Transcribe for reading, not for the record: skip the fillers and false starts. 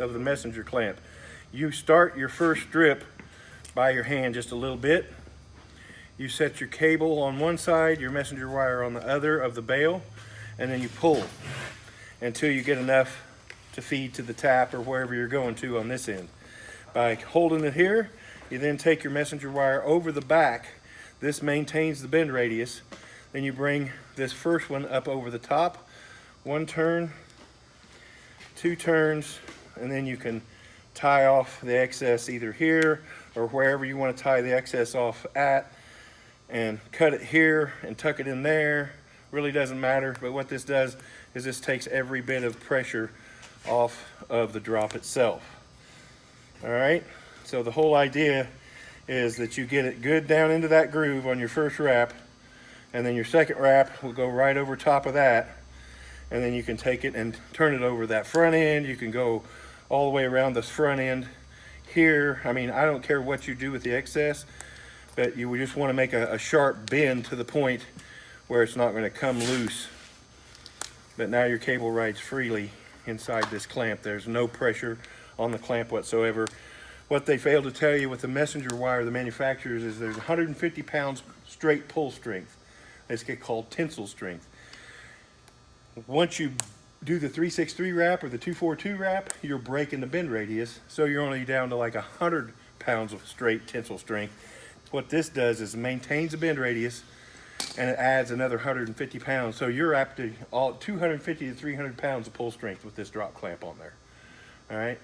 of the messenger clamp. You start your first strip by your hand just a little bit. You set your cable on one side, your messenger wire on the other of the bail, and then you pull until you get enough to feed to the tap or wherever you're going to on this end. By holding it here, you then take your messenger wire over the back. This maintains the bend radius. Then you bring this first one up over the top, one turn, two turns, and then you can tie off the excess either here or wherever you want to tie the excess off at, and cut it here and tuck it in there. Really doesn't matter, but what this does is this takes every bit of pressure off of the drop itself. All right, so the whole idea is that you get it good down into that groove on your first wrap, and then your second wrap will go right over top of that, and then you can take it and turn it over that front end. You can go all the way around this front end here. I mean, I don't care what you do with the excess, but you would just want to make a sharp bend to the point where it's not going to come loose. But now your cable rides freely inside this clamp. There's no pressure on the clamp whatsoever. What they fail to tell you with the messenger wire, the manufacturers, is there's 150 pounds straight pull strength. It's called tensile strength. Once you do the 363 wrap or the 242 wrap, you're breaking the bend radius, so you're only down to like 100 pounds of straight tensile strength. What this does is maintains the bend radius, and it adds another 150 pounds. So you're up to all 250 to 300 pounds of pull strength with this drop clamp on there. All right.